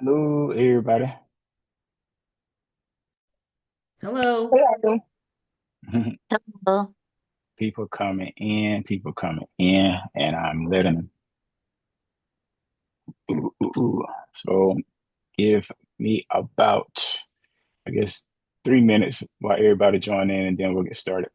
Hello, everybody. Hello. Hello. Hello. People coming in, and I'm letting them. Ooh. So give me about, I guess, 3 minutes while everybody join in, and then we'll get started.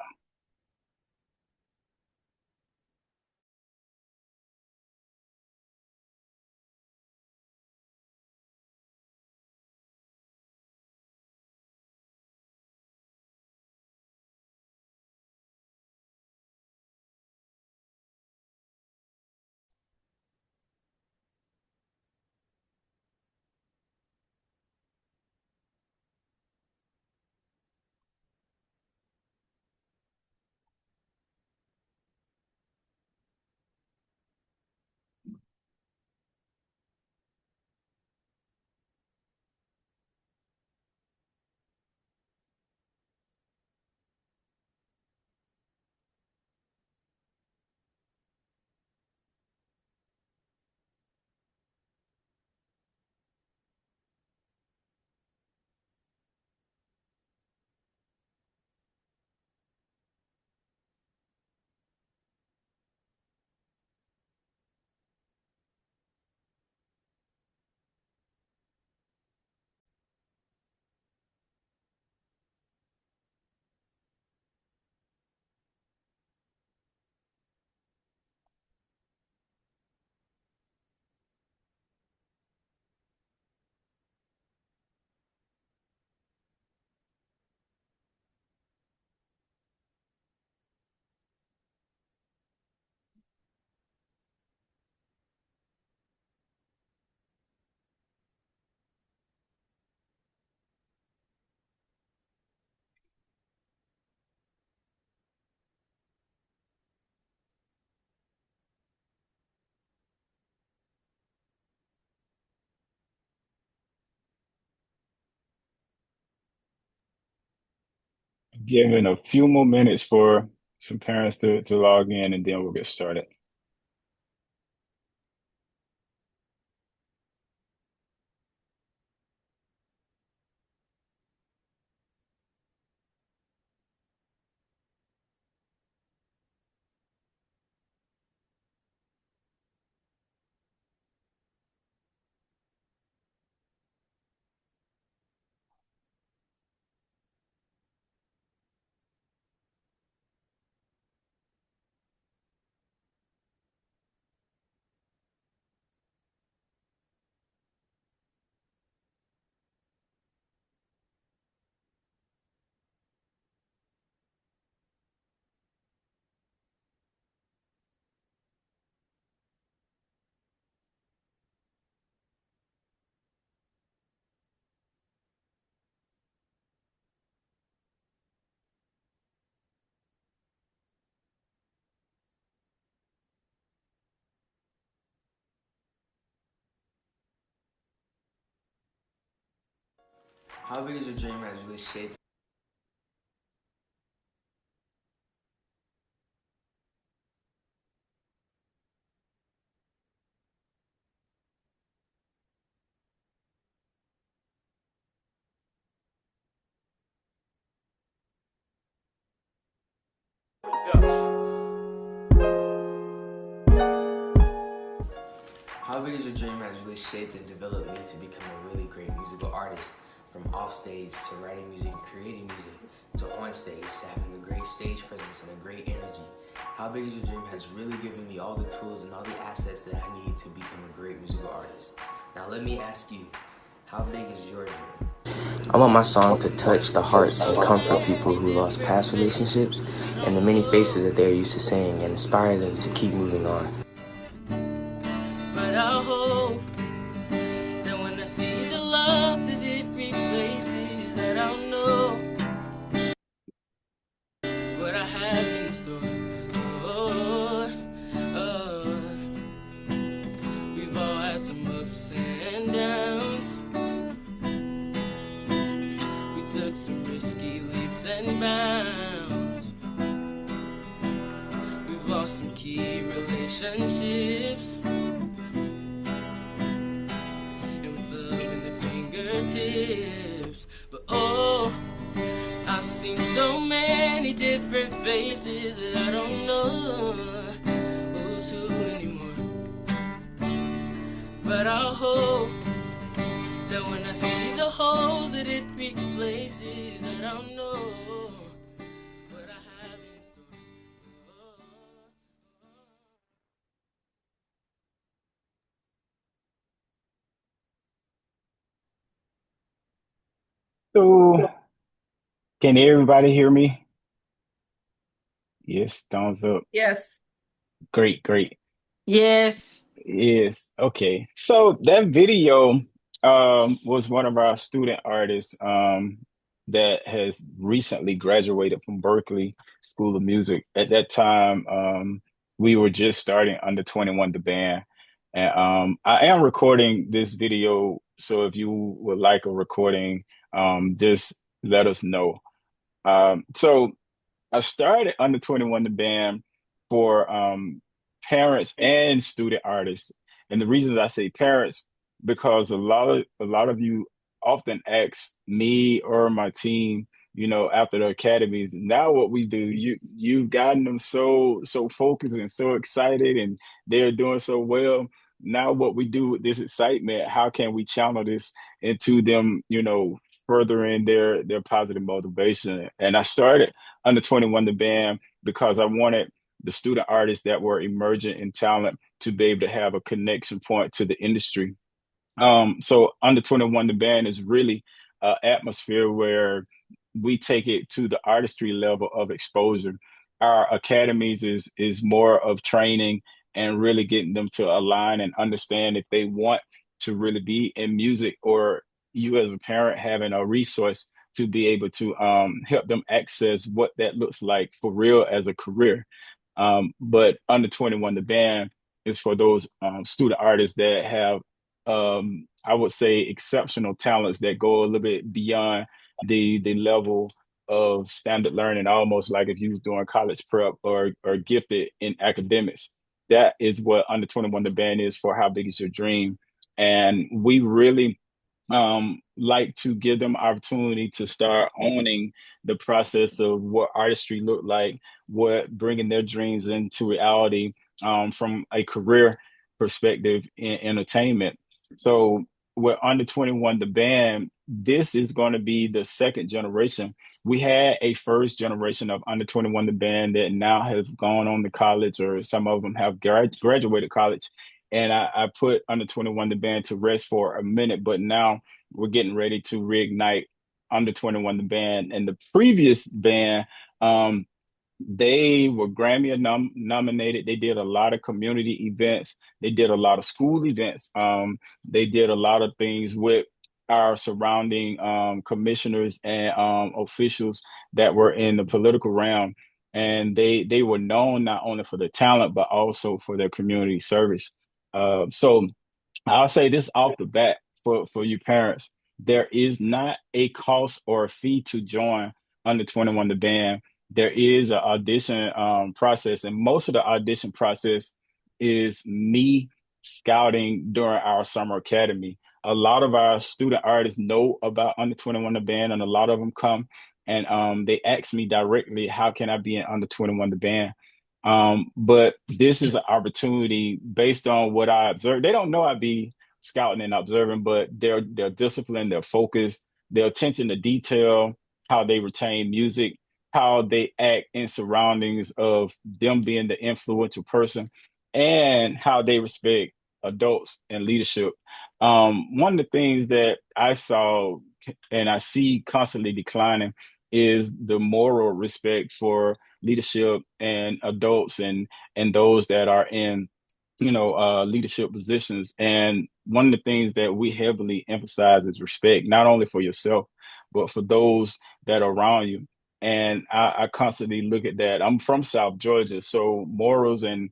Giving a few more minutes for some parents to log in, and then we'll get started. How Big Is Your Dream has really shaped. How Big Is Your Dream has really shaped and developed me to become a really great musical artist. From off stage to writing music and creating music to on stage to having a great stage presence and a great energy. How Big Is Your Dream has really given me all the tools and all the assets that I need to become a great musical artist. Now let me ask you, how big is your dream? I want my song to touch the hearts and comfort people who lost past relationships and the many faces that they're used to seeing and inspire them to keep moving on. But I hope that when I see the love that it replaces, that I'll know what I have in store. Oh, oh. We've all had some ups and downs. We took some risky leaps and bounds. We've lost some key relationships. seen so many different faces that I don't know who's who anymore. But I hope that when I see the holes that it replaces, that I'll know what I have in store. So, can everybody hear me? Yes, thumbs up. Yes. Great, great. Yes. Yes. Okay. So that video was one of our student artists that has recently graduated from Berkeley School of Music. At that time, we were just starting Under 21 the band. And I am recording this video, so if you would like a recording, just let us know. So I started Under 21 the band for parents and student artists. And the reason I say parents, because a lot of you often ask me or my team, after the academies, now what we do, you've gotten them so focused and so excited and they're doing so well. Now what we do with this excitement, how can we channel this into them, furthering their positive motivation? And I started Under 21 the band because I wanted the student artists that were emergent in talent to be able to have a connection point to the industry. So Under 21 the band is really an atmosphere where we take it to the artistry level of exposure. Our academies is more of training and really getting them to align and understand if they want to really be in music, or you as a parent having a resource to be able to help them access what that looks like for real as a career. But Under 21 the band is for those student artists that have I would say exceptional talents that go a little bit beyond the level of standard learning, almost like if you was doing college prep or gifted in academics. That is what Under 21 the band is for How Big Is Your Dream? And we really like to give them opportunity to start owning the process of what artistry look like, what bringing their dreams into reality from a career perspective in entertainment. So with Under 21 the band, this is going to be the second generation. We had a first generation of Under 21 the band that now have gone on to college, or some of them have graduated college. And I put Under 21 the band to rest for a minute, but now we're getting ready to reignite Under 21 the band. And the previous band, they were Grammy nominated. They did a lot of community events. They did a lot of school events. They did a lot of things with our surrounding commissioners and officials that were in the political realm. And they were known not only for their talent, but also for their community service. So I'll say this off the bat for you parents. There is not a cost or a fee to join Under 21 the band. There is an audition process, and most of the audition process is me scouting during our summer academy. A lot of our student artists know about Under 21 the band, and a lot of them come and they ask me directly, how can I be in Under 21 the band? But this is an opportunity based on what I observed. They don't know I be scouting and observing, but they're disciplined, they're focused, their attention to detail, how they retain music, how they act in surroundings of them being the influential person, and how they respect adults and leadership. One of the things that I saw and I see constantly declining is the moral respect for leadership and adults and those that are in leadership positions. And one of the things that we heavily emphasize is respect, not only for yourself but for those that are around you. And I constantly look at that. I'm from South Georgia, so morals and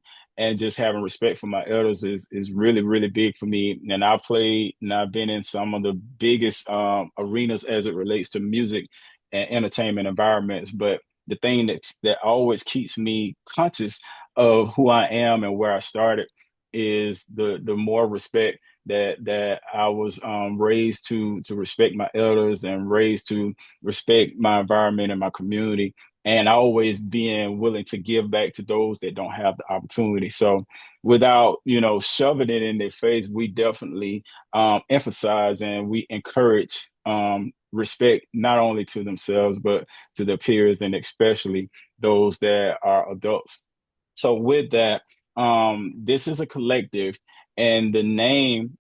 just having respect for my elders is really really big for me. And I played and I've been in some of the biggest arenas as it relates to music and entertainment environments. But the thing that always keeps me conscious of who I am and where I started is the more respect that I was raised to respect my elders and raised to respect my environment and my community. And always being willing to give back to those that don't have the opportunity. So without, shoving it in their face, we definitely emphasize and we encourage respect not only to themselves, but to their peers and especially those that are adults. So with that, this is a collective, and the name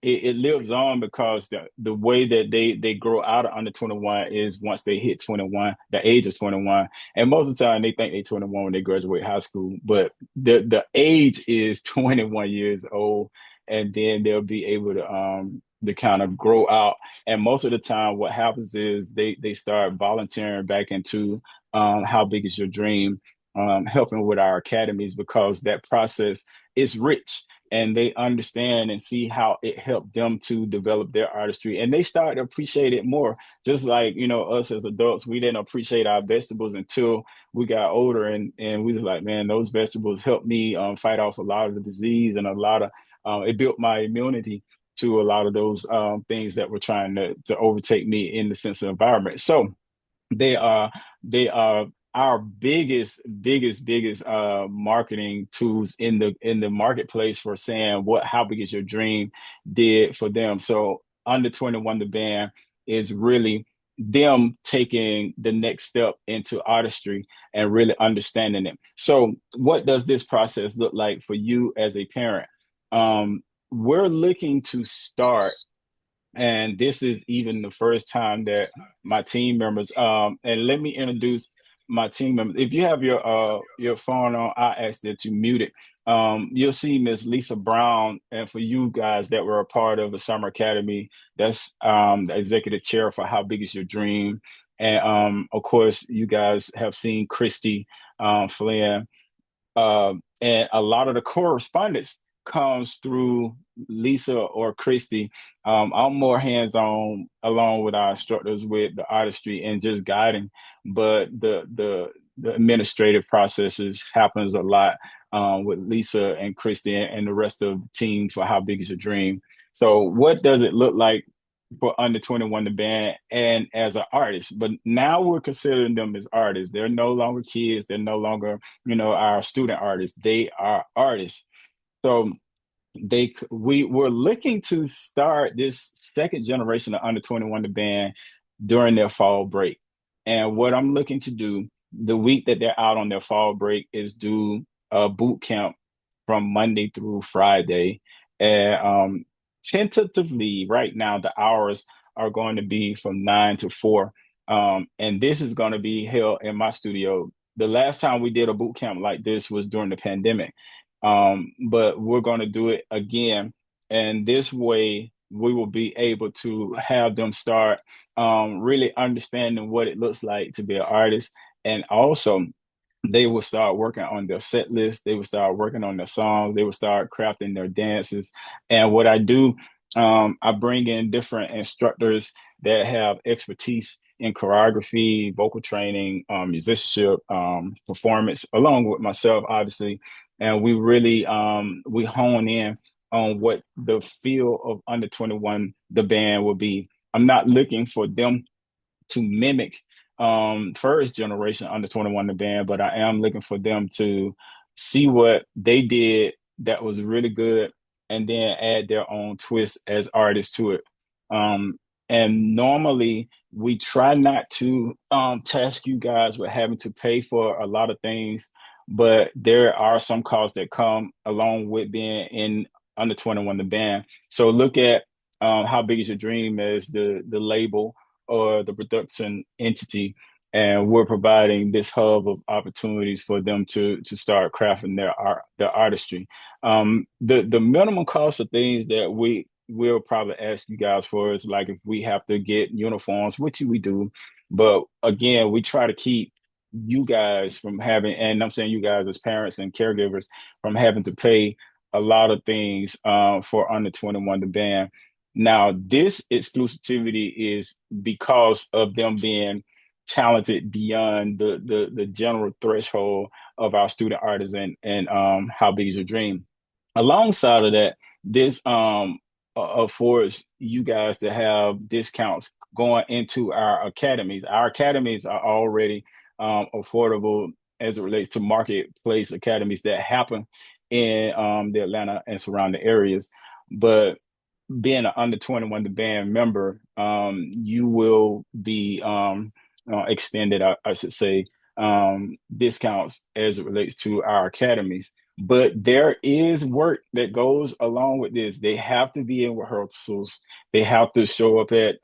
it lives on because the way that they grow out of under 21 is once they hit 21, the age of 21, and most of the time they think they're 21 when they graduate high school, but the age is 21 years old, and then they'll be able to kind of grow out. And most of the time, what happens is they start volunteering back into how big is your dream, helping with our academies because that process is rich and they understand and see how it helped them to develop their artistry and they start to appreciate it more. Just like, us as adults, we didn't appreciate our vegetables until we got older and we was like, man, those vegetables helped me fight off a lot of the disease and a lot of it built my immunity to a lot of those things that were trying to overtake me in the sense of environment. So they are our biggest marketing tools in the marketplace for saying what how big is your dream did for them. So under 21 the band is really them taking the next step into artistry and really understanding it. So what does this process look like for you as a parent? We're looking to start, and this is even the first time that my team members and let me introduce my team members. If you have your phone on, I ask that you mute it. You'll see Miss Lisa Brown, and for you guys that were a part of the Summer Academy, that's the executive chair for How Big Is Your Dream. And of course you guys have seen Christy Flynn, and a lot of the correspondence comes through Lisa or Christy. I'm more hands-on along with our instructors with the artistry and just guiding, but the administrative processes happens a lot with Lisa and Christy and the rest of the team for How Big Is Your Dream. So what does it look like for under 21 the band and as an artist? But now we're considering them as artists. They're no longer kids. They're no longer, our student artists. They are artists. So we were looking to start this second generation of under 21 the band during their fall break. And what I'm looking to do the week that they're out on their fall break is do a boot camp from Monday through Friday. And tentatively right now the hours are going to be from 9 to 4. And this is going to be held in my studio. The last time we did a boot camp like this was during the pandemic. But we're going to do it again. And this way we will be able to have them start really understanding what it looks like to be an artist. And also they will start working on their set list. They will start working on their songs. They will start crafting their dances. And what I do, I bring in different instructors that have expertise in choreography, vocal training, musicianship, performance, along with myself, obviously. And we really we hone in on what the feel of under 21 the band will be. I'm not looking for them to mimic first generation under 21 the band, but I am looking for them to see what they did that was really good and then add their own twist as artists to it. And normally we try not to task you guys with having to pay for a lot of things, but there are some costs that come along with being in under 21 the band. So look at How Big Is Your Dream as the label or the production entity, and we're providing this hub of opportunities for them to start crafting their art, their artistry. The minimum cost of things that we will probably ask you guys for is like if we have to get uniforms, which we do, but again, we try to keep you guys from having, and I'm saying you guys as parents and caregivers, from having to pay a lot of things for under 21 the band. Now, this exclusivity is because of them being talented beyond the general threshold of our student artists and How Big Is Your Dream. alongside of that, this affords you guys to have discounts going into our academies. Our academies are already affordable as it relates to marketplace academies that happen in the Atlanta and surrounding areas. But being an under 21 the band member, you will be extended, I should say, discounts as it relates to our academies. But there is work that goes along with this. They have to be in rehearsals. They have to show up at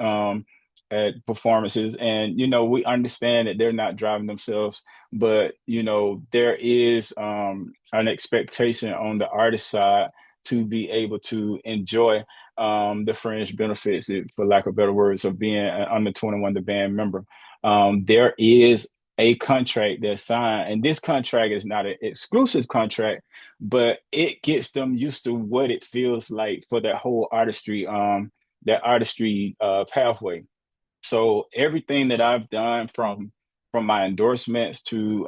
performances, and we understand that they're not driving themselves, but there is an expectation on the artist side to be able to enjoy the fringe benefits, for lack of better words, of being an under 21 the band member. There is a contract that's signed, and this contract is not an exclusive contract, but it gets them used to what it feels like for that whole artistry, pathway. So everything that I've done, from my endorsements to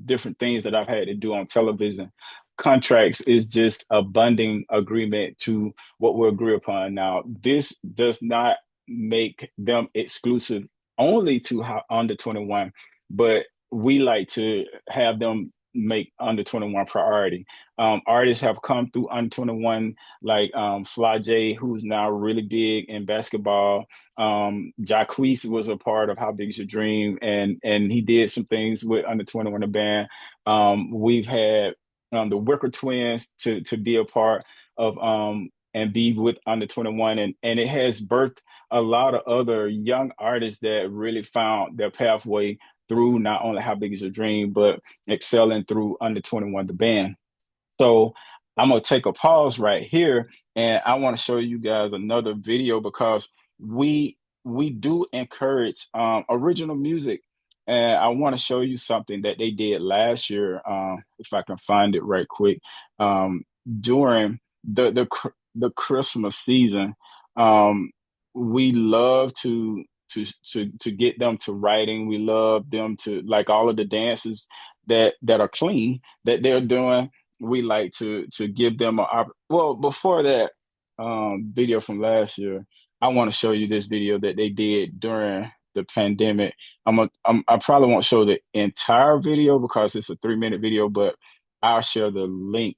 different things that I've had to do on television, contracts is just a binding agreement to what we agree upon. Now, this does not make them exclusive only to under 21, but we like to have them make under 21 priority. Artists have come through under 21, like Fly J, who's now really big in basketball. Jacquees was a part of How Big Is Your Dream, and he did some things with under 21 the band. We've had the Wicker Twins to be a part of and be with under 21, and it has birthed a lot of other young artists that really found their pathway through not only How Big Is Your Dream, but excelling through under 21 the band. So I'm gonna take a pause right here, and I want to show you guys another video, because we do encourage original music. And I want to show you something that they did last year, if I can find it right quick, during the Christmas season. We love to get them to writing. We love them to, like, all of the dances that are clean that they're doing. We like to give them well, before that video from last year, I want to show you this video that they did during the pandemic. I probably won't show the entire video because it's a 3-minute video, but I'll share the link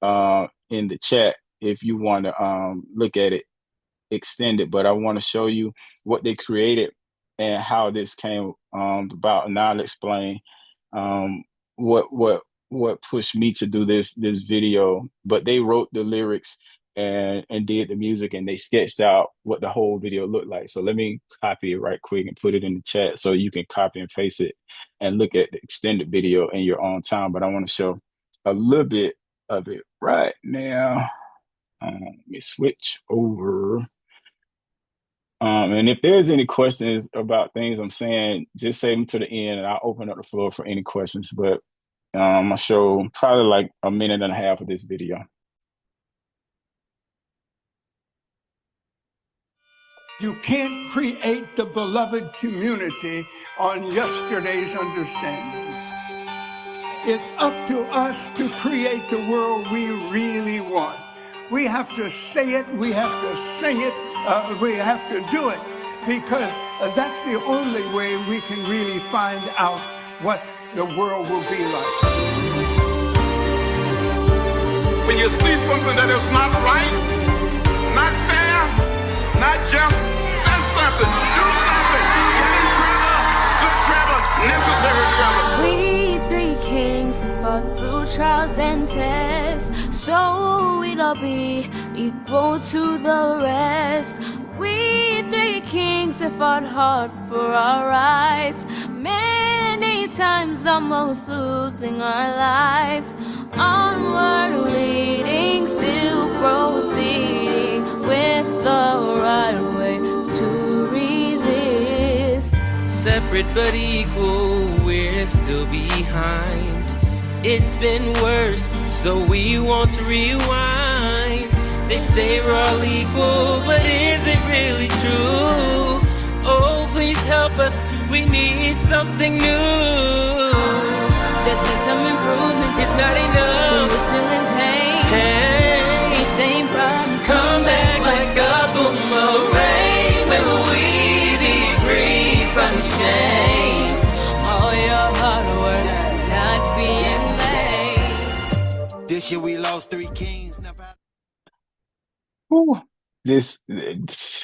in the chat if you want to look at it extended. But I want to show you what they created and how this came about, and I'll explain what pushed me to do this video. But they wrote the lyrics and did the music, and they sketched out what the whole video looked like. So let me copy it right quick and put it in the chat so you can copy and paste it and look at the extended video in your own time. But I want to show a little bit of it right now. Let me switch over. And if there's any questions about things I'm saying, just say them to the end, and I'll open up the floor for any questions. But I'll show probably like a minute and a half of this video. You can't create the beloved community on yesterday's understandings. It's up to us to create the world we really want. We have to say it, we have to sing it, we have to do it, because that's the only way we can really find out what the world will be like. When you see something that is not right, not fair, not just, say something, do something, get in trouble, good trouble, necessary trouble. We three kings fought through trials and tests, so we'll all be equal to the rest. We three kings have fought hard for our rights, many times almost losing our lives. Onward leading, still proceeding with the right way to resist. Separate but equal, we're still behind. It's been worse, so we want to rewind. They say we're all equal, but is it really true? Oh, please help us, we need something new. There's been some improvements, It's not enough. we're still in pain. Hey. This year we lost 3 kings. Whew. This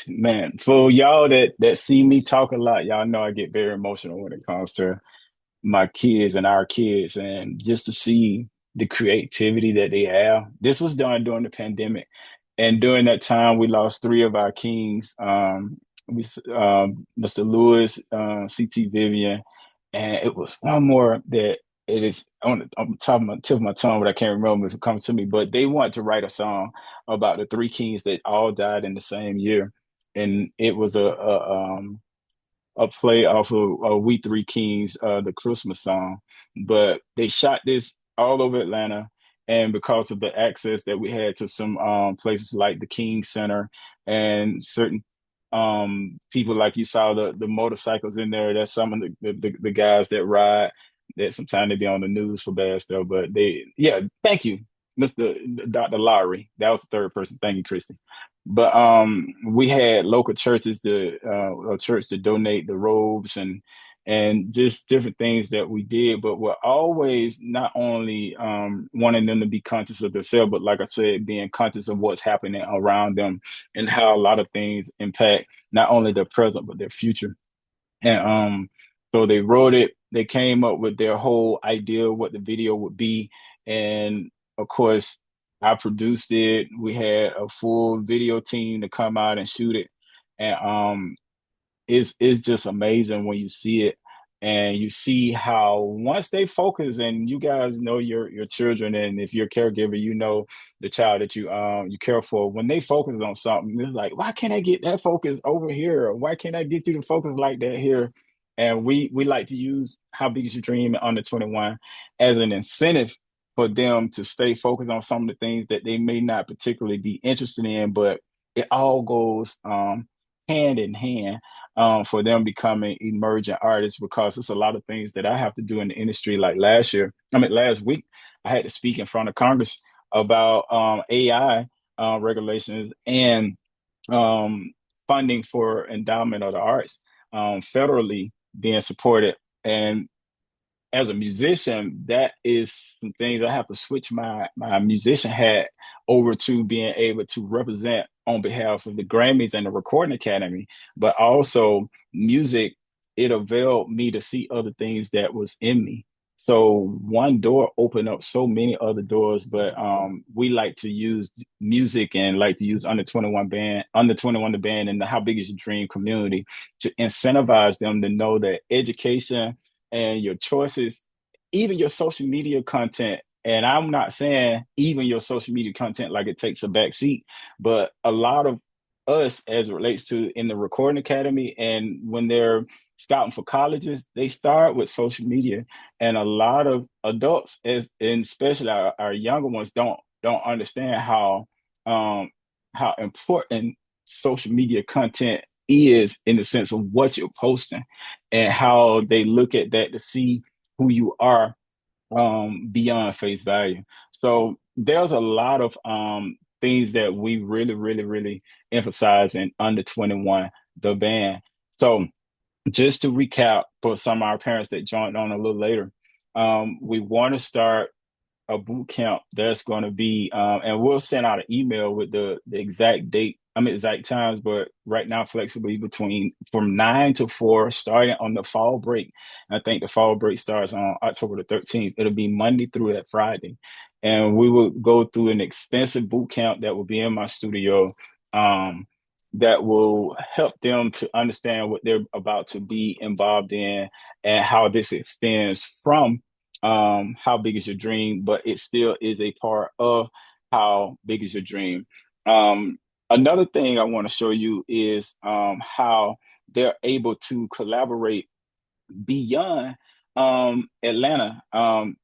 man, for y'all that see me talk a lot, y'all know I get very emotional when it comes to my kids and our kids, and just to see the creativity that they have. This was done during the pandemic, and during that time, we lost three of our kings. Mr. Lewis, CT Vivian, and it was one more that it is on the top of my tip of my tongue, but I can't remember if it comes to me. But they want to write a song about the three kings that all died in the same year, and it was a play off of We Three Kings, the Christmas song. But they shot this all over Atlanta. And because of the access that we had to some places like the King Center and certain people, like you saw the motorcycles in there, that's some of the guys that ride, that sometimes they be on the news for bad stuff. But yeah, thank you, Mr. Dr. Lowry. That was the third person. Thank you, Christy. But we had local churches, a church to donate the robes and just different things that we did. But we're always not only wanting them to be conscious of themselves, but like I said, being conscious of what's happening around them and how a lot of things impact not only their present but their future. And so they wrote it. They came up with their whole idea of what the video would be, and of course, I produced it. We had a full video team to come out and shoot it, and it's just amazing when you see it and you see how once they focus, and you guys know your children, and if you're a caregiver, you know the child that you care for. When they focus on something, it's like, why can't I get that focus over here? Or why can't I get you to focus like that here? And we like to use How Big Is Your Dream and Under 21 as an incentive for them to stay focused on some of the things that they may not particularly be interested in, but it all goes hand in hand for them becoming emerging artists, because it's a lot of things that I have to do in the industry. Like last week, I had to speak in front of Congress about AI regulations and funding for endowment of the arts federally being supported. And as a musician, that is some things I have to switch my musician hat over to being able to represent on behalf of the Grammys and the Recording Academy, but also music. It availed me to see other things that was in me. So one door opened up so many other doors, but we like to use music and like to use Under 21 the band, and the How Big Is Your Dream community to incentivize them to know that education and your choices, even your social media content. And I'm not saying even your social media content like it takes a back seat, but a lot of us, as it relates to in the Recording Academy, and when they're scouting for colleges, they start with social media. And a lot of adults, and especially our younger ones, don't understand how important social media content is, in the sense of what you're posting and how they look at that to see who you are beyond face value. So there's a lot of things that we really, really, really emphasize in Under 21, the band. So just to recap for some of our parents that joined on a little later, we want to start a boot camp that's going to be, and we'll send out an email with the exact date, exact times, but right now flexibly from 9 to 4, starting on the fall break. I think the fall break starts on October the 13th. It'll be Monday through that Friday. And we will go through an extensive boot camp that will be in my studio, that will help them to understand what they're about to be involved in and how this extends from How Big Is Your Dream, but it still is a part of How Big Is Your Dream. Another thing I want to show you is how they're able to collaborate beyond Atlanta.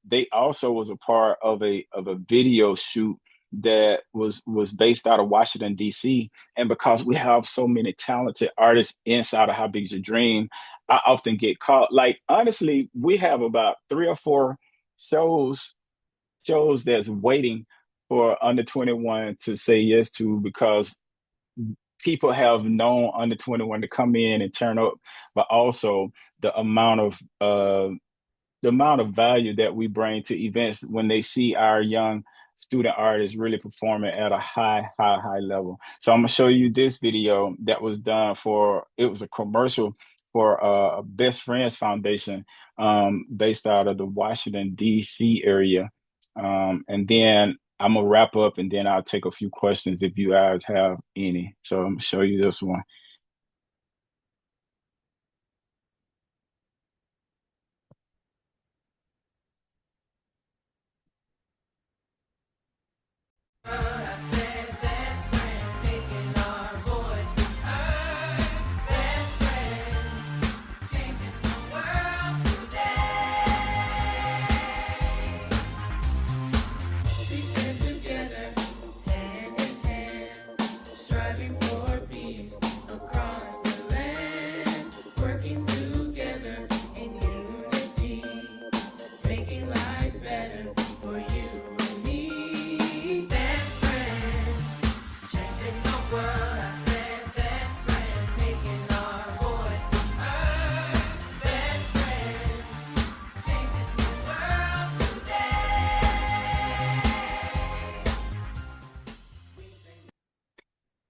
They also was a part of a video shoot that was based out of Washington, D.C. And because we have so many talented artists inside of How Big Is Your Dream, I often get caught. Like, honestly, we have about 3 or 4 shows that's waiting for Under 21 to say yes to, because people have known Under 21 to come in and turn up, but also the amount of value that we bring to events when they see our young student artists really performing at a high level. So I'm gonna show you this video that was done it was a commercial for Best Friends Foundation, based out of the Washington, D.C. area. And then I'm gonna wrap up and then I'll take a few questions if you guys have any. So I'm gonna show you this one.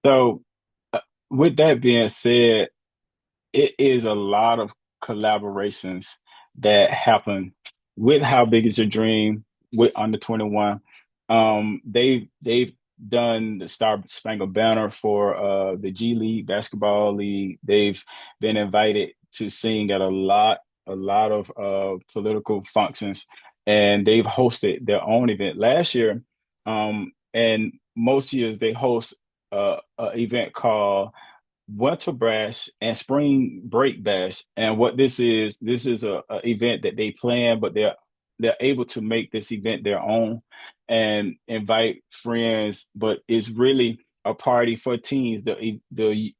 So, with that being said, it is a lot of collaborations that happen with How Big Is Your Dream with Under 21. They've done the Star Spangled Banner for the G League Basketball League. They've been invited to sing at a lot of political functions, and they've hosted their own event last year. And most years they host an event called Winter Bash and Spring Break Bash. And what this is a event that they plan, but they're able to make this event their own and invite friends. But it's really a party for teens. The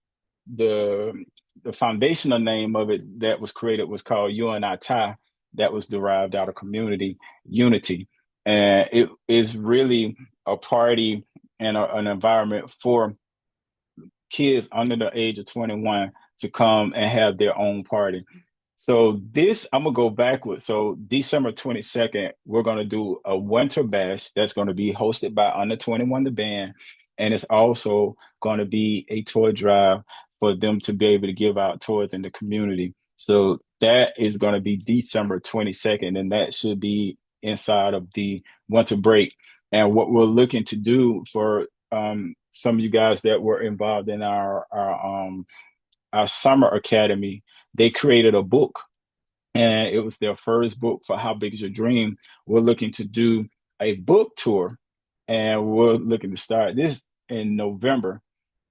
foundational name of it that was created was called UNITI. That was derived out of community unity, and it is really a party and an environment for kids under the age of 21 to come and have their own party. So this, I'm gonna go backwards. So December 22nd, we're gonna do a winter bash that's gonna be hosted by Under 21 the band, and it's also gonna be a toy drive for them to be able to give out toys in the community. So that is gonna be December 22nd, and that should be inside of the winter break. And what we're looking to do for some of you guys that were involved in our summer academy, they created a book, and it was their first book for How Big Is Your Dream. We're looking to do a book tour, and we're looking to start this in November.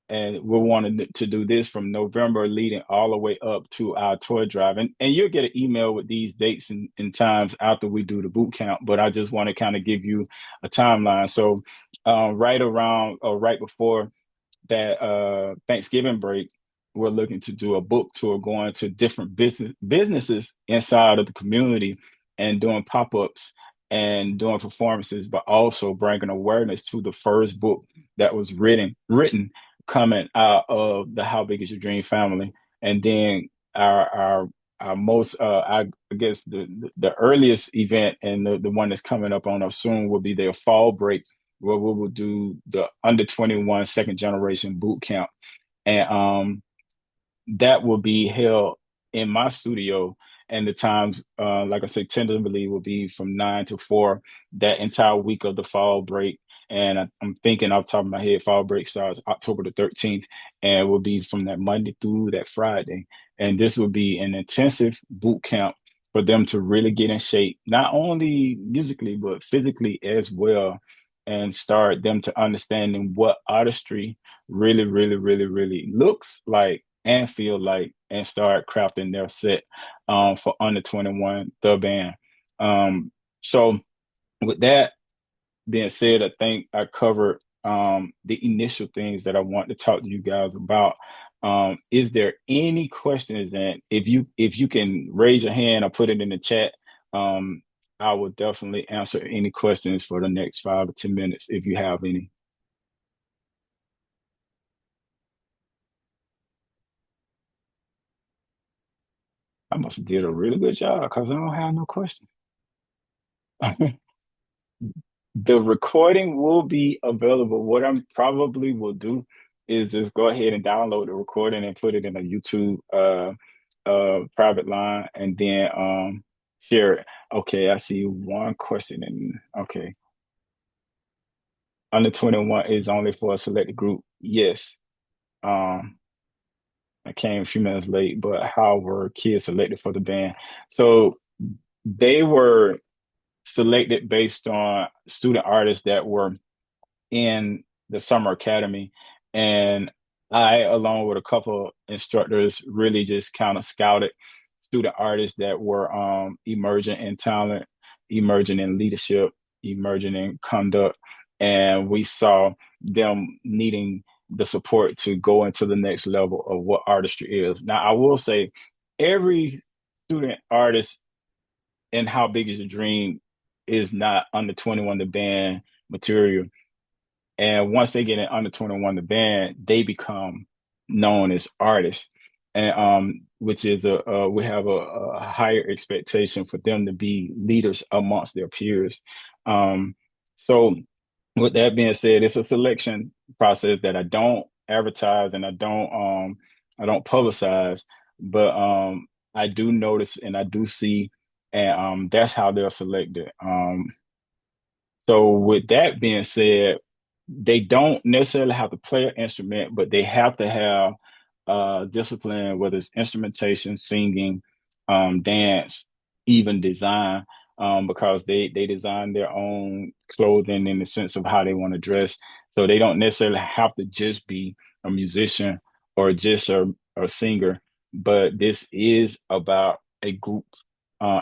And we're wanting to do this from November leading all the way up to our toy drive. And you'll get an email with these dates and times after we do the boot camp. But I just want to kind of give you a timeline. So right around or right before that Thanksgiving break, we're looking to do a book tour going to different businesses inside of the community and doing pop-ups and doing performances, but also bringing awareness to the first book that was written coming out of the How Big Is Your Dream family. And then our most I guess the earliest event and the one that's coming up on us soon will be their fall break, where we will do the under 21 second generation boot camp. And that will be held in my studio. And the times, like I say, tentatively will be from 9 to 4 that entire week of the fall break. And I'm thinking off the top of my head, fall break starts October the 13th and will be from that Monday through that Friday. And this will be an intensive boot camp for them to really get in shape, not only musically, but physically as well, and start them to understanding what artistry really looks like and feel like, and start crafting their set for Under 21, the band. So with that being said, I think I covered the initial things that I want to talk to you guys about. Is there any questions? And if you can raise your hand or put it in the chat, I will definitely answer any questions for the next 5 or 10 minutes if you have any. I must have did a really good job because I don't have no questions. The recording will be available. What I'm probably will do is just go ahead and download the recording and put it in a YouTube private line and then share it. Okay, I see one question and okay. Under 21 is only for a selected group. Yes. Um I came a few minutes late, but how were kids selected for the band? So they were selected based on student artists that were in the summer academy. And I, along with a couple instructors, really just kind of scouted student artists that were emerging in talent, emerging in leadership, emerging in conduct. And we saw them needing the support to go into the next level of what artistry is. Now, I will say every student artist in How Big Is Your Dream is not under 21 the band material. And once they get in under 21 the band, they become known as artists. And which is we have a higher expectation for them to be leaders amongst their peers. So with that being said, it's a selection process that I don't advertise and I don't publicize, but I do notice and I do see, and that's how they're selected. So with that being said, they don't necessarily have to play an instrument, but they have to have discipline, whether it's instrumentation, singing, dance, even design, because they design their own clothing in the sense of how they want to dress. So they don't necessarily have to just be a musician or just a singer, but this is about a group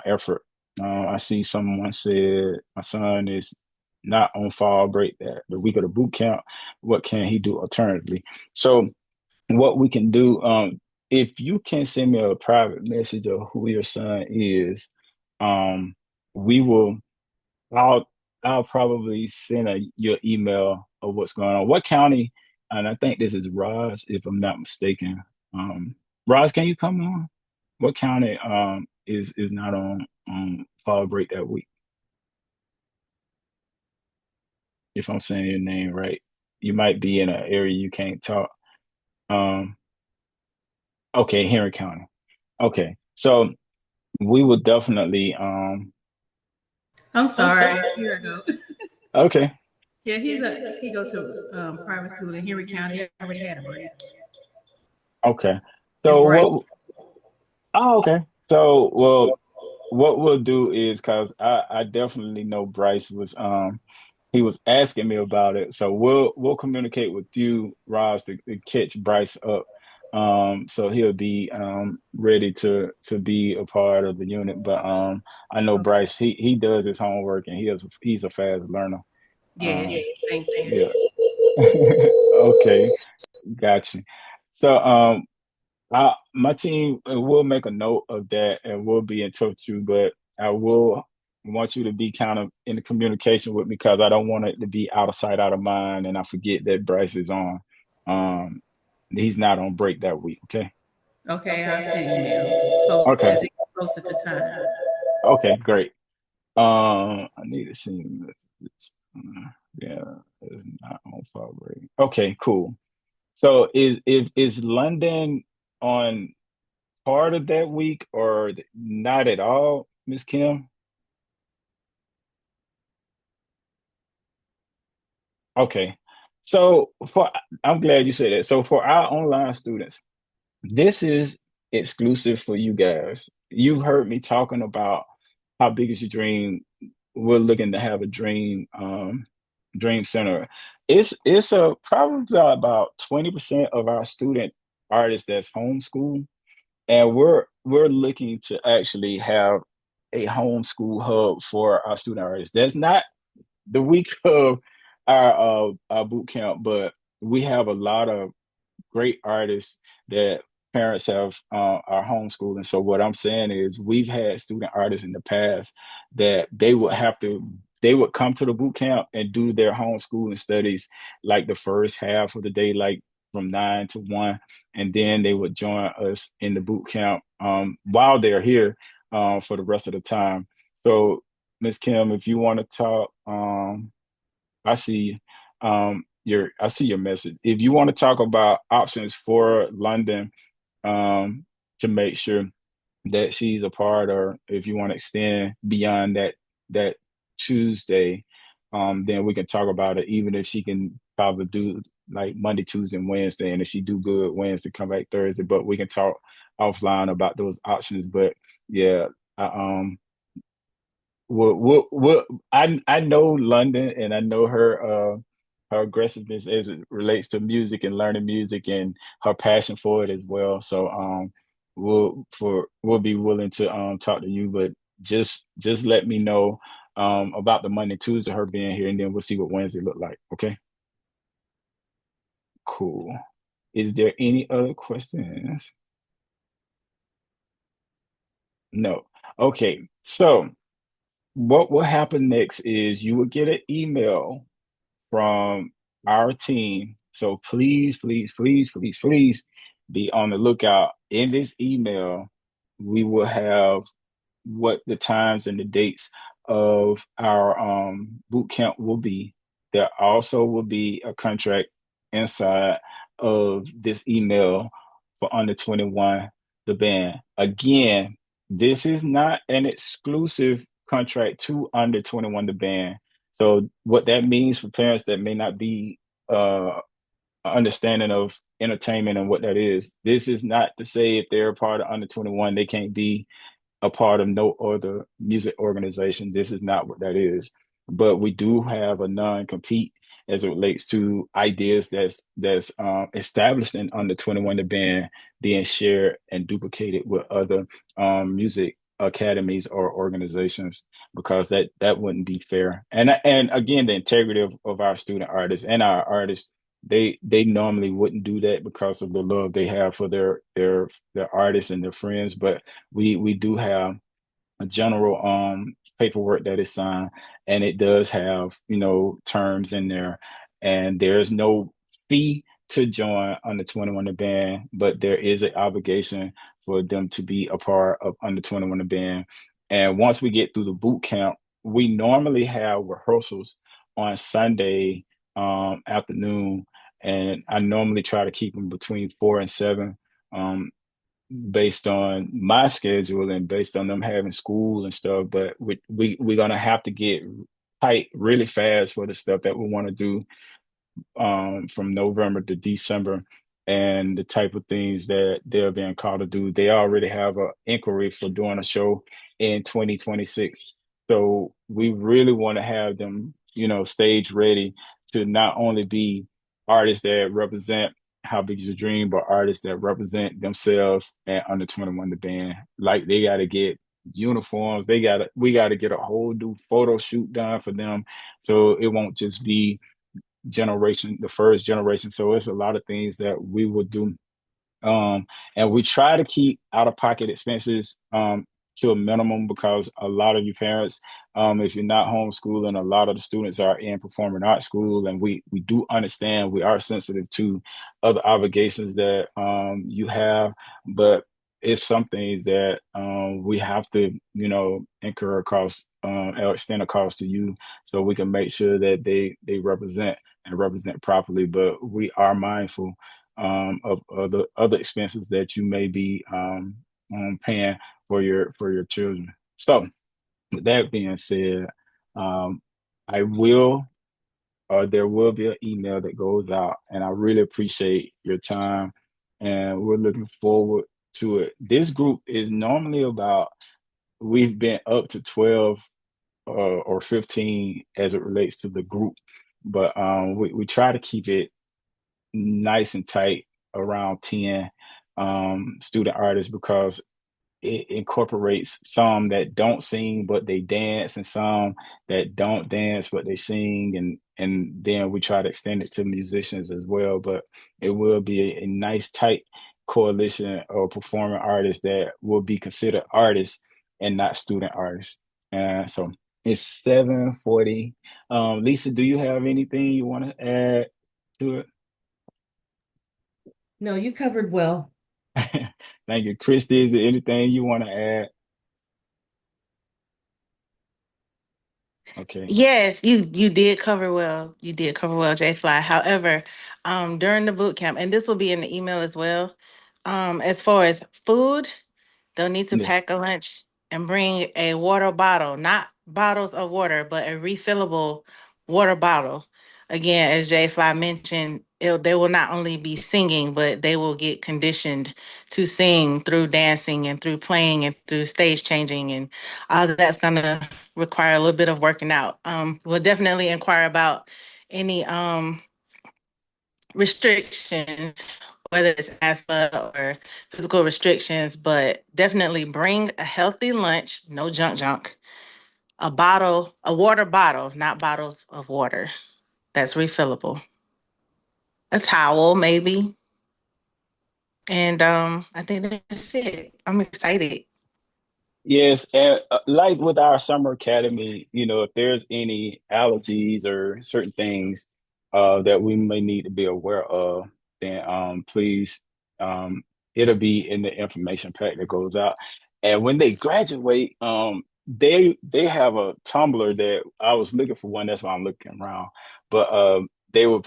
effort. I see someone said my son is not on fall break that the week of the boot camp. What can he do alternatively? So what we can do, if you can send me a private message of who your son is, we will. I'll I'll probably send your email of what's going on. What county? And I think this is Roz, if I'm not mistaken. Roz, can you come on? What county is not on fall break that week? If I'm saying your name right. You might be in an area you can't talk. Um, okay, Henry County. Okay, so we will definitely I'm sorry. Here I go. okay, Yeah, he goes to private school in Henry County. I already had him, right? okay. It's So Bryce. what oh okay. So well what we'll do is because I definitely know Bryce was he was asking me about it. So we'll communicate with you, Roz, to catch Bryce up. So he'll be ready to be a part of the unit. But I know Okay. Bryce, he does his homework and he's a fast learner. Yes. Thank Yeah. you. Okay, gotcha. So my team will make a note of that and we'll be in touch with you, but I will want you to be kind of in the communication with me because I don't want it to be out of sight, out of mind, and I forget that Bryce is on. Um, he's not on break that week. Okay. Okay, I'll send email. So Okay. as it gets closer to time. Okay. Great. I need to see this. Yeah, it's not on fall break. Okay. Cool. So is London on part of that week or not at all, Miss Kim? Okay. So for I'm glad you said that. So for our online students, this is exclusive for you guys. You've heard me talking about how big is your dream. We're looking to have a dream center. It's a probably about 20% of our student artists that's homeschooled. And we're looking to actually have a homeschool hub for our student artists. That's not the week of our boot camp, but we have a lot of great artists that parents have are homeschooling. So what I'm saying is we've had student artists in the past that they would come to the boot camp and do their homeschooling studies like the first half of the day, like from 9 to 1, and then they would join us in the boot camp while they're here for the rest of the time. So Miss Kim, if you want to talk, I see I see your message. If you want to talk about options for London, to make sure that she's a part, or if you want to extend beyond that Tuesday, then we can talk about it. Even if she can probably do like Monday, Tuesday, and Wednesday, and if she do good Wednesday, come back Thursday. But we can talk offline about those options. But yeah, I, I know London, and I know her aggressiveness as it relates to music and learning music, and her passion for it as well. So we'll be willing to talk to you, but just let me know about the Monday, Tuesday, her being here, and then we'll see what Wednesday look like. Okay, cool. Is there any other questions? No. Okay, so what will happen next is you will get an email from our team. So please, please, please, please, please be on the lookout. In this email, we will have what the times and the dates of our boot camp will be. There also will be a contract inside of this email for under 21, the band. Again, this is not an exclusive contract to under 21, the band. So what that means for parents that may not be understanding of entertainment and what that is, this is not to say if they're a part of under 21, they can't be a part of no other music organization. This is not what that is. But we do have a non-compete as it relates to ideas that's established in under 21, the band, being shared and duplicated with other music academies or organizations, because that wouldn't be fair. And again, the integrity of our student artists and our artists, they normally wouldn't do that because of the love they have for their artists and their friends. But we do have a general paperwork that is signed, and it does have terms in there, and there's no fee to join under 21, the band, but there is an obligation for them to be a part of under 21, the band. And once we get through the boot camp, we normally have rehearsals on Sunday afternoon, and I normally try to keep them between 4 and 7, based on my schedule and based on them having school and stuff. But we're gonna have to get tight really fast for the stuff that we want to do from November to December, and the type of things that they're being called to do. They already have an inquiry for doing a show in 2026. So we really want to have them, stage ready to not only be artists that represent How Big Is Your Dream, but artists that represent themselves and under 21, the band. Like, they got to get uniforms. We got to get a whole new photo shoot done for them. So it won't just be the first generation. So it's a lot of things that we will do. And we try to keep out-of-pocket expenses to a minimum, because a lot of you parents, if you're not homeschooling, a lot of the students are in performing arts school, and we do understand, we are sensitive to other obligations that you have, but it's some things that we have to, incur a cost or extend a cost to you, so we can make sure that they represent and represent properly. But we are mindful of other expenses that you may be paying for your children. So with that being said, I will, or there will be an email that goes out, and I really appreciate your time, and we're looking forward to it. This group is normally we've been up to 12 or 15 as it relates to the group, but we try to keep it nice and tight around 10 student artists, because it incorporates some that don't sing but they dance, and some that don't dance but they sing, and then we try to extend it to musicians as well. But it will be a nice tight coalition of performing artists that will be considered artists and not student artists. And so it's 7:40. Lisa, do you have anything you want to add to it? No, you covered well. Thank you. Christy, is there anything you want to add? Okay. Yes, you did cover well. You did cover well, J Fly. However, during the boot camp, and this will be in the email as well. As far as food, they'll need to Yes. pack a lunch and bring a water bottle, not bottles of water, but a refillable water bottle. Again, as Jay Fly mentioned, they will not only be singing, but they will get conditioned to sing through dancing and through playing and through stage changing. And all of that's going to require a little bit of working out. We'll definitely inquire about any restrictions, whether it's asthma or physical restrictions, but definitely bring a healthy lunch, no junk, a water bottle, not bottles of water that's refillable, a towel maybe. And I think that's it. I'm excited. Yes, and like with our summer academy, if there's any allergies or certain things that we may need to be aware of, then please, um, it'll be in the information pack that goes out. And when they graduate, they have a tumbler that I was looking for one. That's why I'm looking around. But they will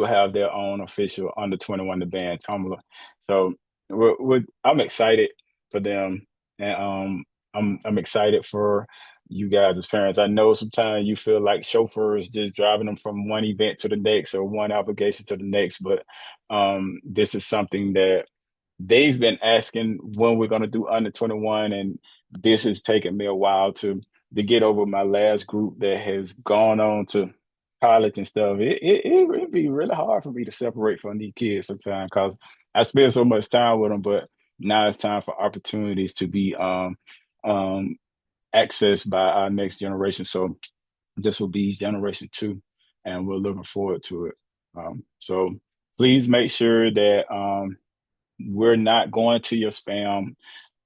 have their own official under 21 the band tumbler. So I'm excited for them, and I'm excited for you guys as parents. I know sometimes you feel like chauffeurs just driving them from one event to the next or one obligation to the next, but this is something that they've been asking when we're going to do under 21, and this has taken me a while to get over my last group that has gone on to college and stuff. It'd be really hard for me to separate from these kids sometimes because I spend so much time with them, but now it's time for opportunities to be um, accessed by our next generation. So this will be generation two, and we're looking forward to it. So please make sure that we're not going to your spam.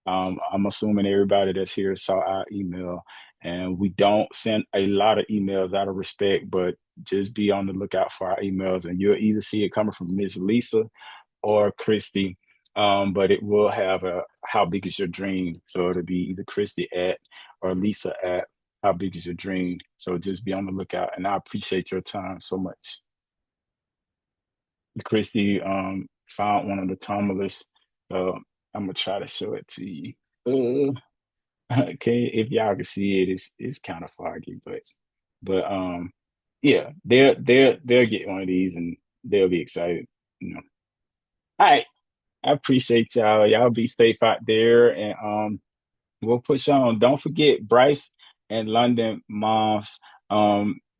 I'm assuming everybody that's here saw our email, and we don't send a lot of emails out of respect, but just be on the lookout for our emails, and you'll either see it coming from Miss Lisa or Christy. But it will have a how big is your dream? So it'll be either Christy at or Lisa at how big is your dream? So just be on the lookout, and I appreciate your time so much. Christy found one of the tumblers. So I'm gonna try to show it to you. Okay, if y'all can see it, it's kind of foggy, but yeah, they'll get one of these and they'll be excited. All right, I appreciate y'all. Y'all be safe out there, and we'll push on. Don't forget Bryce and London moms.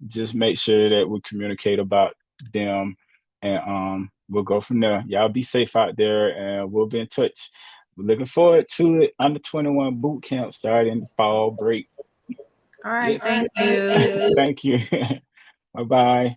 Just make sure that we communicate about them, and we'll go from there. Y'all be safe out there, and we'll be in touch. We're looking forward to it. Under 21 boot camp starting fall break. All right, Yes. thank you. Thank you. Bye bye.